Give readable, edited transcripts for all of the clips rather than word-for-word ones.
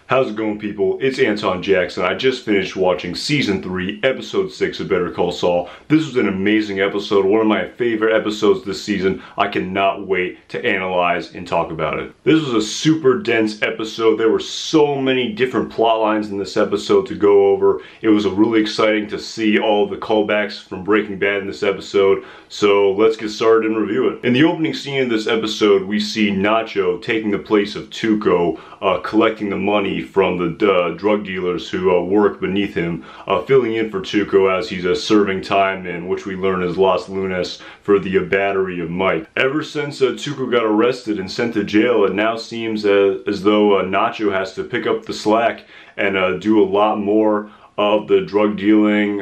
How's it going, people? It's Anton Jackson. I just finished watching Season 3, Episode 6 of Better Call Saul. This was an amazing episode, one of my favorite episodes this season. I cannot wait to analyze and talk about it. This was a super dense episode. There were so many different plot lines in this episode to go over. It was really exciting to see all of the callbacks from Breaking Bad in this episode. So let's get started and review it. In the opening scene of this episode, we see Nacho taking the place of Tuco, collecting the money from the drug dealers who work beneath him, filling in for Tuco as he's serving time in which we learn is Los Lunas for the battery of Mike. Ever since Tuco got arrested and sent to jail, it now seems as though Nacho has to pick up the slack and do a lot more of the drug dealing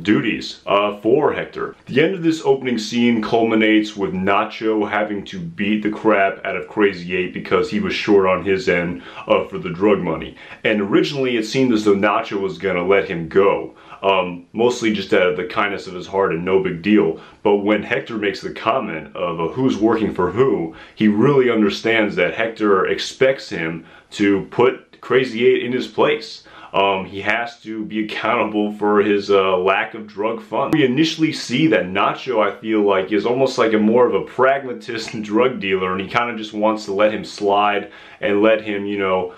duties for Hector. The end of this opening scene culminates with Nacho having to beat the crap out of Crazy 8 because he was short on his end for the drug money. And originally it seemed as though Nacho was gonna let him go. Mostly just out of the kindness of his heart and no big deal. But when Hector makes the comment of who's working for who, he really understands that Hector expects him to put Crazy 8 in his place. He has to be accountable for his lack of drug funds. We initially see that Nacho, I feel like, is almost like a more of a pragmatist drug dealer, and he kind of just wants to let him slide and let him, you know,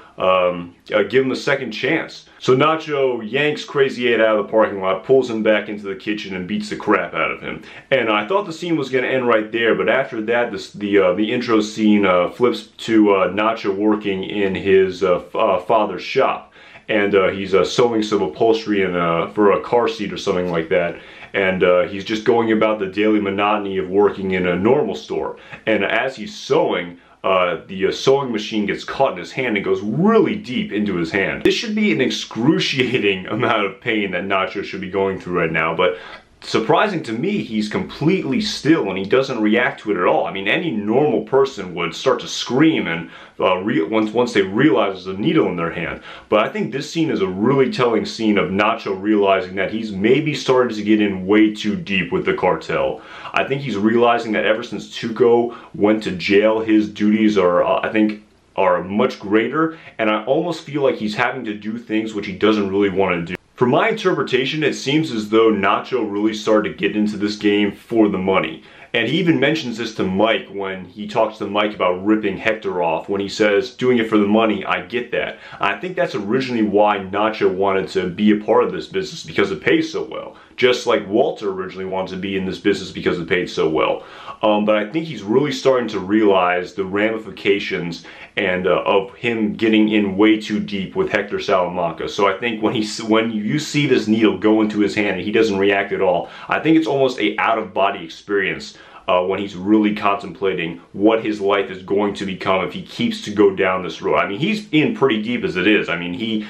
give him a second chance. So Nacho yanks Crazy 8 out of the parking lot, pulls him back into the kitchen, and beats the crap out of him. And I thought the scene was going to end right there, but after that, the intro scene flips to Nacho working in his father's shop. And he's sewing some upholstery in, for a car seat or something like that. And he's just going about the daily monotony of working in a normal store. And as he's sewing, the sewing machine gets caught in his hand and goes really deep into his hand. This should be an excruciating amount of pain that Nacho should be going through right now, but surprising to me, he's completely still and he doesn't react to it at all. I mean, any normal person would start to scream and once they realize there's a needle in their hand. But I think this scene is a really telling scene of Nacho realizing that he's maybe started to get in way too deep with the cartel. I think he's realizing that ever since Tuco went to jail, his duties are, I think, are much greater, and I almost feel like he's having to do things which he doesn't really want to do. From my interpretation, it seems as though Nacho really started to get into this game for the money. And he even mentions this to Mike when he talks to Mike about ripping Hector off, when he says, doing it for the money, I get that. I think that's originally why Nacho wanted to be a part of this business, because it pays so well. Just like Walter originally wanted to be in this business because it paid so well. But I think he's really starting to realize the ramifications and of him getting in way too deep with Hector Salamanca. So I think when you see this needle go into his hand and he doesn't react at all, I think it's almost a out-of-body experience. When he's really contemplating what his life is going to become if he keeps to go down this road. I mean, he's in pretty deep as it is. I mean, he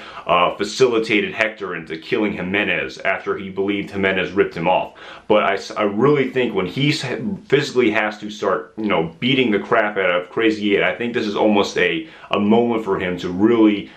facilitated Hector into killing Jimenez after he believed Jimenez ripped him off. But I really think when he physically has to start, you know, beating the crap out of Crazy 8, I think this is almost a moment for him to really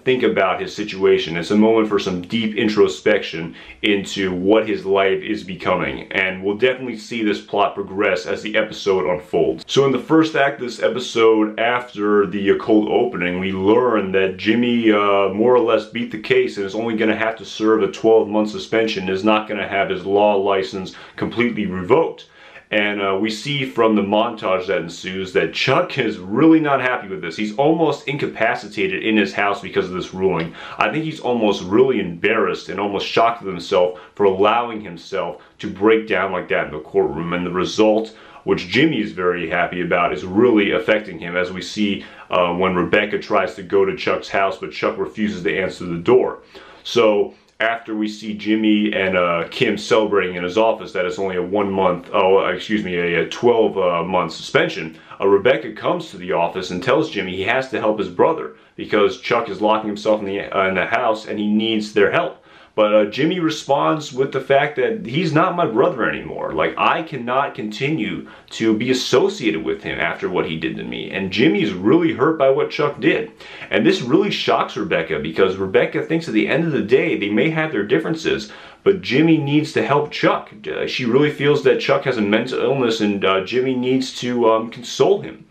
think about his situation. It's a moment for some deep introspection into what his life is becoming, and we'll definitely see this plot progress as the episode unfolds. So in the first act of this episode, after the cold opening, we learn that Jimmy more or less beat the case and is only going to have to serve a 12-month suspension, is not going to have his law license completely revoked. And we see from the montage that ensues that Chuck is really not happy with this. He's almost incapacitated in his house because of this ruling. I think he's almost really embarrassed and almost shocked with himself for allowing himself to break down like that in the courtroom. And the result, which Jimmy is very happy about, is really affecting him, as we see when Rebecca tries to go to Chuck's house, but Chuck refuses to answer the door. So after we see Jimmy and Kim celebrating in his office that it's only a 12-month suspension, Rebecca comes to the office and tells Jimmy he has to help his brother because Chuck is locking himself in the house and he needs their help. But Jimmy responds with the fact that he's not my brother anymore. Like, I cannot continue to be associated with him after what he did to me. And Jimmy's really hurt by what Chuck did. And this really shocks Rebecca because Rebecca thinks at the end of the day they may have their differences, but Jimmy needs to help Chuck. She really feels that Chuck has a mental illness and Jimmy needs to console him.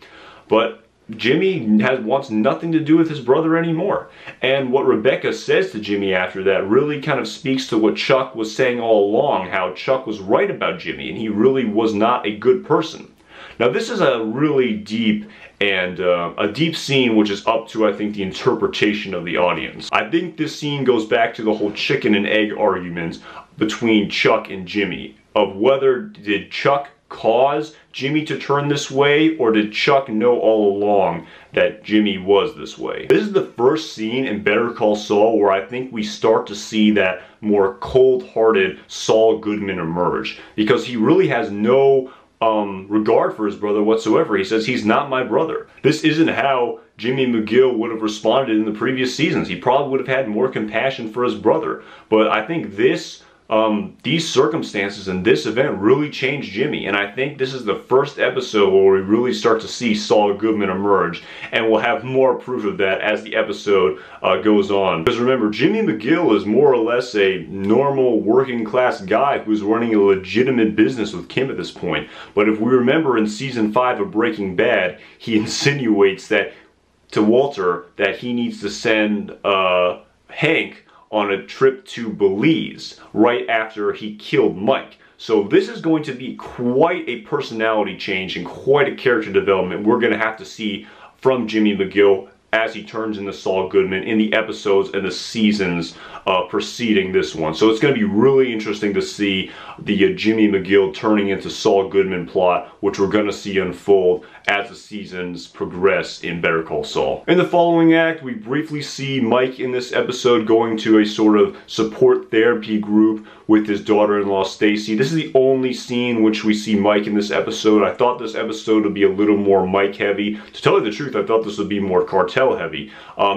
But Jimmy wants nothing to do with his brother anymore. And what Rebecca says to Jimmy after that really kind of speaks to what Chuck was saying all along, how Chuck was right about Jimmy and he really was not a good person. Now this is a really deep and a deep scene, which is up to, I think, the interpretation of the audience. I think this scene goes back to the whole chicken and egg argument between Chuck and Jimmy, of whether did Chuck cause Jimmy to turn this way, or did Chuck know all along that Jimmy was this way? This is the first scene in Better Call Saul where I think we start to see that more cold-hearted Saul Goodman emerge, because he really has no regard for his brother whatsoever. He says, he's not my brother. This isn't how Jimmy McGill would have responded in the previous seasons. He probably would have had more compassion for his brother. But I think these circumstances and this event really changed Jimmy, and I think this is the first episode where we really start to see Saul Goodman emerge, and we'll have more proof of that as the episode goes on. Because remember, Jimmy McGill is more or less a normal working class guy who's running a legitimate business with Kim at this point. But if we remember in season 5 of Breaking Bad, he insinuates that to Walter that he needs to send Hank on a trip to Belize right after he killed Mike. So this is going to be quite a personality change and quite a character development we're going to have to see from Jimmy McGill as he turns into Saul Goodman in the episodes and the seasons preceding this one. So it's going to be really interesting to see the Jimmy McGill turning into Saul Goodman plot, which we're going to see unfold as the seasons progress in Better Call Saul. In the following act, we briefly see Mike in this episode going to a sort of support therapy group with his daughter-in-law Stacy. This is the only scene which we see Mike in this episode. I thought this episode would be a little more Mike heavy. To tell you the truth, I thought this would be more Cartel heavy.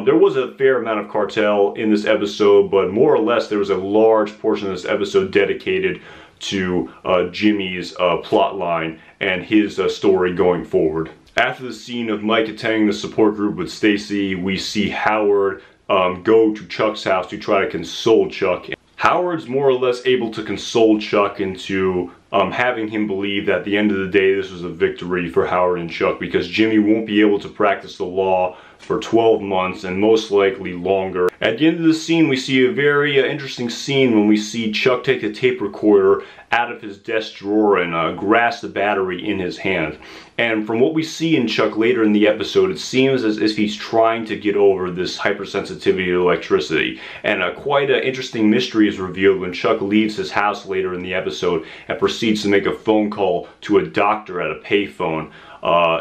There was a fair amount of Cartel in this episode, but more or less there was a large portion of this episode dedicated to Jimmy's plot line and his story going forward. After the scene of Mike attending the support group with Stacy, we see Howard go to Chuck's house to try to console Chuck. Howard's more or less able to console Chuck into having him believe that at the end of the day this was a victory for Howard and Chuck, because Jimmy won't be able to practice the law for 12 months and most likely longer. At the end of the scene, we see a very interesting scene when we see Chuck take the tape recorder out of his desk drawer and grasp the battery in his hand. And from what we see in Chuck later in the episode, it seems as if he's trying to get over this hypersensitivity to electricity. And quite an interesting mystery is revealed when Chuck leaves his house later in the episode and proceeds to make a phone call to a doctor at a payphone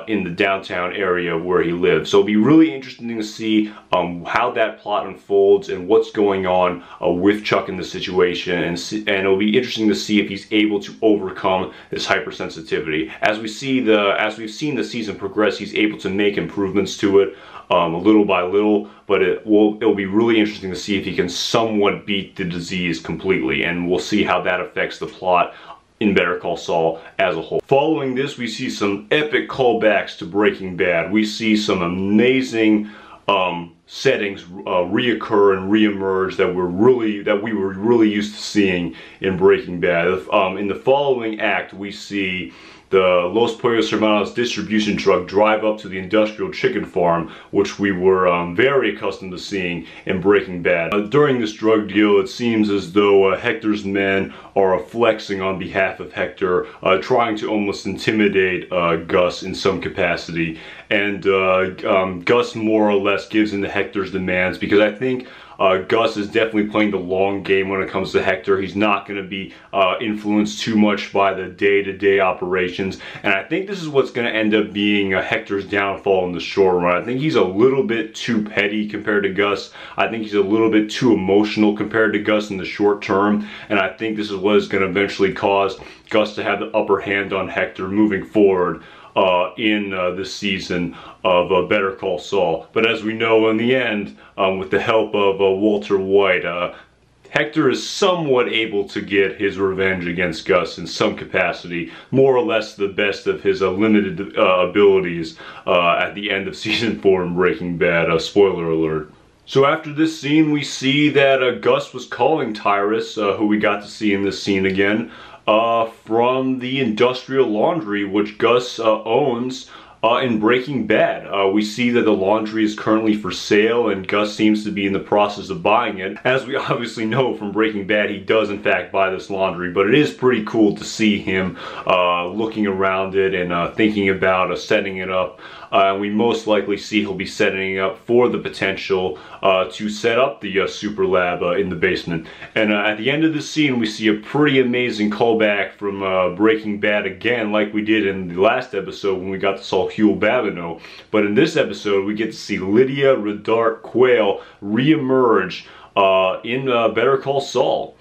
in the downtown area where he lives. So it'll be really interesting to see how that plot unfolds and what's going on with Chuck in this situation, and it'll be interesting to see if he's able to overcome this hypersensitivity. As we've seen the season progress, he's able to make improvements to it little by little, but it'll be really interesting to see if he can somewhat beat the disease completely, and we'll see how that affects the plot in Better Call Saul as a whole. Following this, we see some epic callbacks to Breaking Bad. We see some amazing settings reoccur and reemerge that we were really used to seeing in Breaking Bad. In the following act, we see the Los Pollos Hermanos distribution truck drive up to the industrial chicken farm, which we were very accustomed to seeing in Breaking Bad. During this drug deal, it seems as though Hector's men are flexing on behalf of Hector, trying to almost intimidate Gus in some capacity. And Gus more or less gives in to Hector's demands, because I think Gus is definitely playing the long game when it comes to Hector. He's not going to be influenced too much by the day-to-day operations, and I think this is what's going to end up being Hector's downfall in the short run. I think he's a little bit too petty compared to Gus. I think he's a little bit too emotional compared to Gus in the short term, and I think this is what is going to eventually cause Gus to have the upper hand on Hector moving forward in this season of Better Call Saul. But as we know, in the end, with the help of Walter White, Hector is somewhat able to get his revenge against Gus in some capacity, more or less the best of his limited abilities at the end of season 4 in Breaking Bad. Spoiler alert. So after this scene, we see that Gus was calling Tyrus, who we got to see in this scene again, from the industrial laundry which Gus owns In Breaking Bad, we see that the laundry is currently for sale and Gus seems to be in the process of buying it. As we obviously know from Breaking Bad, he does in fact buy this laundry, but it is pretty cool to see him looking around it and thinking about setting it up. We most likely see he'll be setting it up for the potential to set up the super lab in the basement. And at the end of the scene, we see a pretty amazing callback from Breaking Bad again, like we did in the last episode when we got to Saul Goodman. But in this episode, we get to see Lydia Redart Quayle re-emerge in Better Call Saul.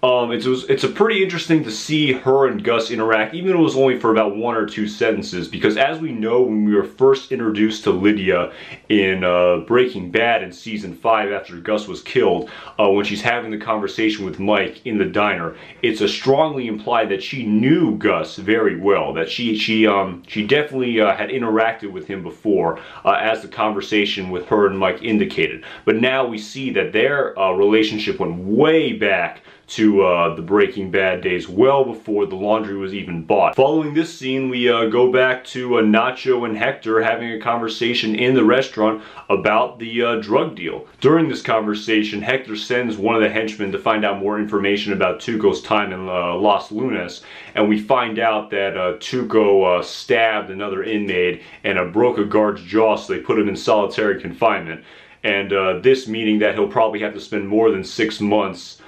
It's a pretty interesting to see her and Gus interact, even if it was only for about 1 or 2 sentences, because as we know, when we were first introduced to Lydia in Breaking Bad in season 5 after Gus was killed, when she's having the conversation with Mike in the diner, it's strongly implied that she knew Gus very well, that she definitely had interacted with him before, as the conversation with her and Mike indicated. But now we see that their relationship went way back to the Breaking Bad days, well before the laundry was even bought. Following this scene, we go back to Nacho and Hector having a conversation in the restaurant about the drug deal. During this conversation, Hector sends one of the henchmen to find out more information about Tuco's time in Los Lunas, and we find out that Tuco stabbed another inmate and broke a guard's jaw, so they put him in solitary confinement. And this meaning that he'll probably have to spend more than 6 months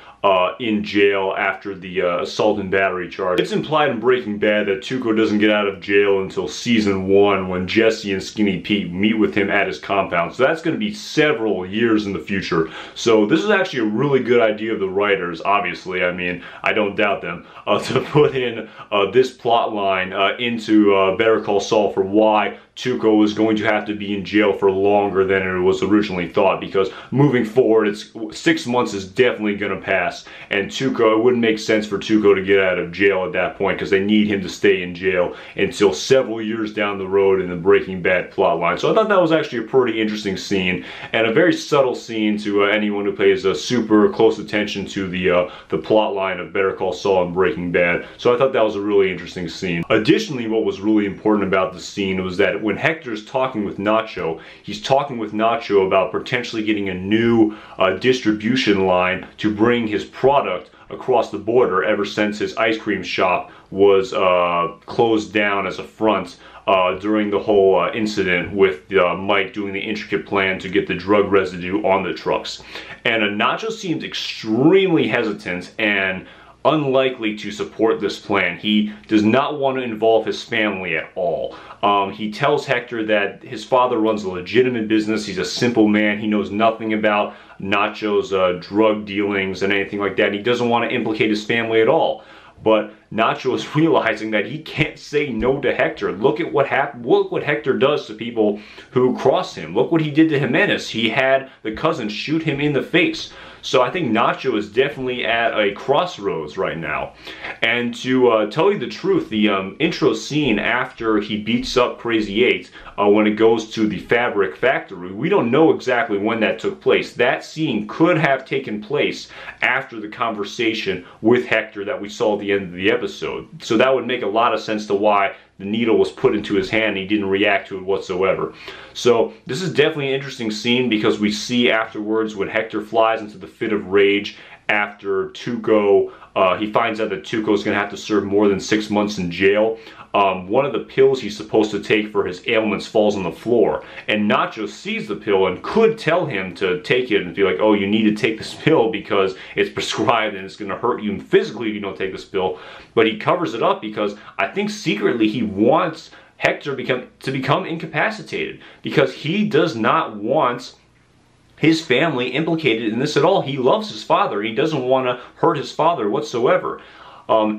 in jail after the assault and battery charge. It's implied in Breaking Bad that Tuco doesn't get out of jail until season 1 when Jesse and Skinny Pete meet with him at his compound. So that's going to be several years in the future. So this is actually a really good idea of the writers, obviously. I mean, I don't doubt them, to put in this plot line into Better Call Saul for why Tuco is going to have to be in jail for longer than it was originally thought, because moving forward, 6 months is definitely going to pass, and Tuco, it wouldn't make sense for Tuco to get out of jail at that point because they need him to stay in jail until several years down the road in the Breaking Bad plotline. So I thought that was actually a pretty interesting scene, and a very subtle scene to anyone who pays super close attention to the plotline of Better Call Saul and Breaking Bad. So I thought that was a really interesting scene. Additionally, what was really important about the scene was that when Hector's talking with Nacho, he's talking with Nacho about potentially getting a new distribution line to bring his product across the border ever since his ice cream shop was closed down as a front during the whole incident with Mike doing the intricate plan to get the drug residue on the trucks. And Nacho seems extremely hesitant and unlikely to support this plan. He does not want to involve his family at all. He tells Hector that his father runs a legitimate business. He's a simple man. He knows nothing about Nacho's drug dealings and anything like that. He doesn't want to implicate his family at all. But Nacho is realizing that he can't say no to Hector. Look at what happened. Look what Hector does to people who cross him. Look what he did to Jimenez. He had the cousin shoot him in the face. So I think Nacho is definitely at a crossroads right now. And to tell you the truth, the intro scene after he beats up Crazy 8, when it goes to the fabric factory, we don't know exactly when that took place. That scene could have taken place after the conversation with Hector that we saw at the end of the episode. So that would make a lot of sense to why the needle was put into his hand and he didn't react to it whatsoever. So this is definitely an interesting scene because we see afterwards when Hector flies into the fit of rage after Tuco, he finds out that Tuco is going to have to serve more than 6 months in jail. One of the pills he's supposed to take for his ailments falls on the floor, and Nacho sees the pill and could tell him to take it and be like, oh, you need to take this pill because it's prescribed and it's going to hurt you physically if you don't take this pill. But he covers it up because I think secretly he wants Hector to become incapacitated, because he does not want his family implicated in this at all. He loves his father. He doesn't want to hurt his father whatsoever.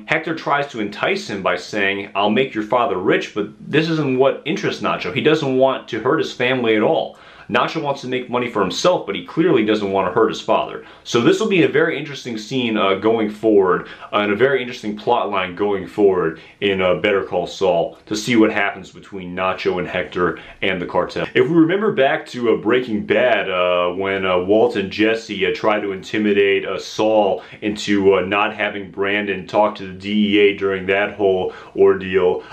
Hector tries to entice him by saying, I'll make your father rich, but this isn't what interests Nacho. He doesn't want to hurt his family at all. Nacho wants to make money for himself, but he clearly doesn't want to hurt his father. So this will be a very interesting scene going forward, and a very interesting plot line going forward in Better Call Saul, to see what happens between Nacho and Hector and the cartel. If we remember back to Breaking Bad, when Walt and Jesse tried to intimidate Saul into not having Brandon talk to the DEA during that whole ordeal,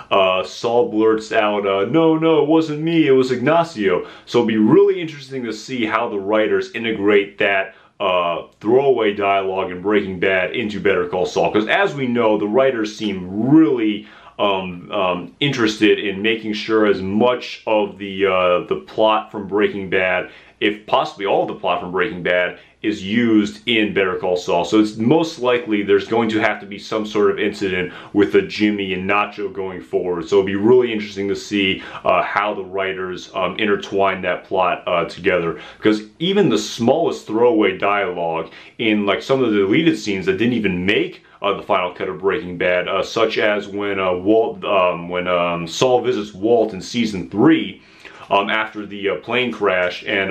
Saul blurts out, no, it wasn't me, it was Ignacio. So it'll be really interesting to see how the writers integrate that throwaway dialogue in Breaking Bad into Better Call Saul, because as we know, the writers seem really interested in making sure as much of the plot from Breaking Bad, if possibly all of the plot from Breaking Bad, is used in Better Call Saul. So it's most likely there's going to have to be some sort of incident with Jimmy and Nacho going forward. So it'll be really interesting to see how the writers intertwine that plot together. Because even the smallest throwaway dialogue in like some of the deleted scenes that didn't even make the final cut of Breaking Bad, such as when Saul visits Walt in season 3 after the plane crash and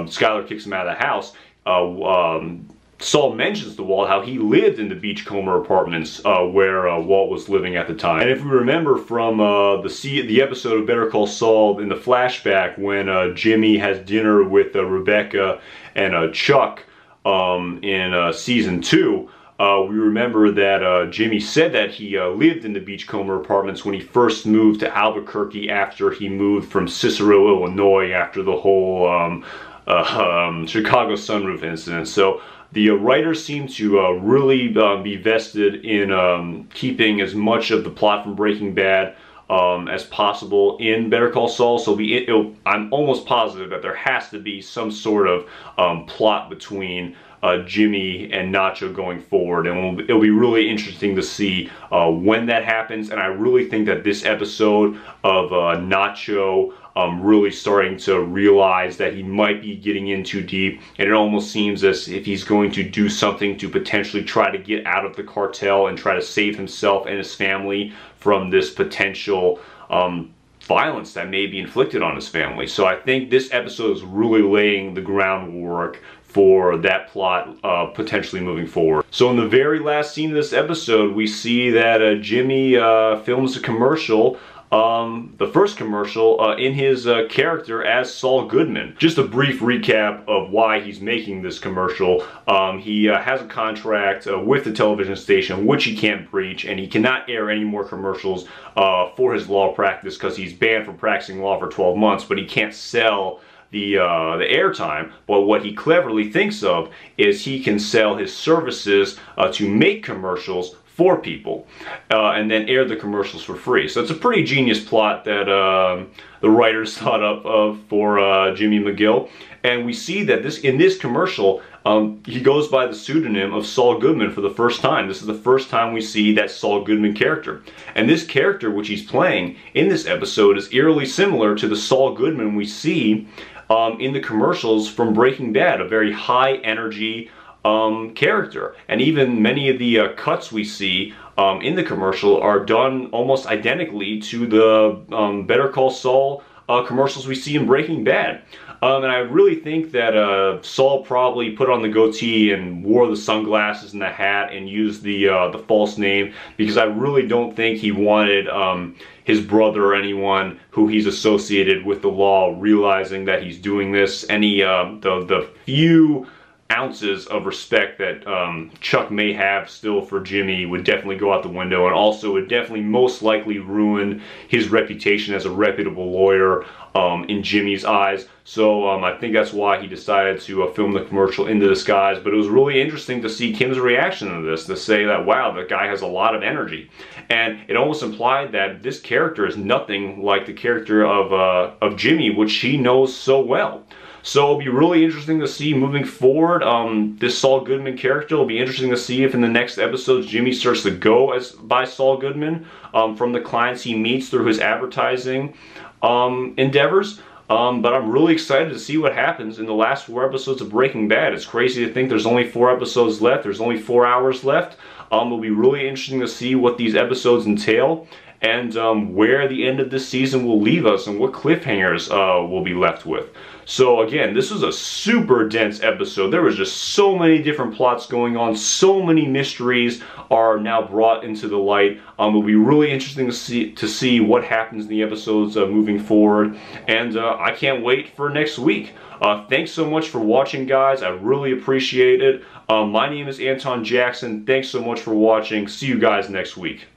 Skyler kicks him out of the house. Saul mentions to Walt how he lived in the Beachcomber apartments where Walt was living at the time. And if we remember from the episode of Better Call Saul in the flashback, when Jimmy has dinner with Rebecca and Chuck in season 2, we remember that Jimmy said that he lived in the Beachcomber apartments when he first moved to Albuquerque after he moved from Cicero, Illinois, after the whole Chicago sunroof incident. So the writers seem to really be vested in keeping as much of the plot from Breaking Bad as possible in Better Call Saul. So I'm almost positive that there has to be some sort of plot between Jimmy and Nacho going forward, and it'll be really interesting to see when that happens. And I really think that this episode of Nacho really starting to realize that he might be getting in too deep, and it almost seems as if he's going to do something to potentially try to get out of the cartel and try to save himself and his family from this potential violence that may be inflicted on his family. So I think this episode is really laying the groundwork for that plot potentially moving forward. So in the very last scene of this episode, we see that Jimmy films a commercial, the first commercial, in his character as Saul Goodman. Just a brief recap of why he's making this commercial. He has a contract with the television station, which he can't breach, and he cannot air any more commercials for his law practice because he's banned from practicing law for 12 months, but he can't sell the airtime. But what he cleverly thinks of is he can sell his services to make commercials for people and then air the commercials for free. So it's a pretty genius plot that the writers thought up of for Jimmy McGill. And we see that in this commercial, he goes by the pseudonym of Saul Goodman for the first time. This is the first time we see that Saul Goodman character. And this character, which he's playing in this episode, is eerily similar to the Saul Goodman we see in the commercials from Breaking Bad, a very high energy character. And even many of the cuts we see in the commercial are done almost identically to the Better Call Saul commercials we see in Breaking Bad. And I really think that Saul probably put on the goatee and wore the sunglasses and the hat and used the false name, because I really don't think he wanted his brother or anyone who he's associated with the law realizing that he's doing this. Any the few ounces of respect that Chuck may have still for Jimmy would definitely go out the window, and also would definitely most likely ruin his reputation as a reputable lawyer in Jimmy's eyes. So I think that's why he decided to film the commercial in the disguise. But it was really interesting to see Kim's reaction to this, to say that, wow, the guy has a lot of energy. And it almost implied that this character is nothing like the character of Jimmy, which she knows so well. So it'll be really interesting to see moving forward this Saul Goodman character. It'll be interesting to see if in the next episodes Jimmy starts to go by Saul Goodman from the clients he meets through his advertising endeavors. But I'm really excited to see what happens in the last 4 episodes of Breaking Bad. It's crazy to think there's only 4 episodes left. There's only 4 hours left. It'll be really interesting to see what these episodes entail. and where the end of this season will leave us and what cliffhangers we'll be left with. So again, this was a super dense episode. There was just so many different plots going on. So many mysteries are now brought into the light. It'll be really interesting to see what happens in the episodes moving forward. And I can't wait for next week. Thanks so much for watching, guys. I really appreciate it. My name is Anton Jackson. Thanks so much for watching. See you guys next week.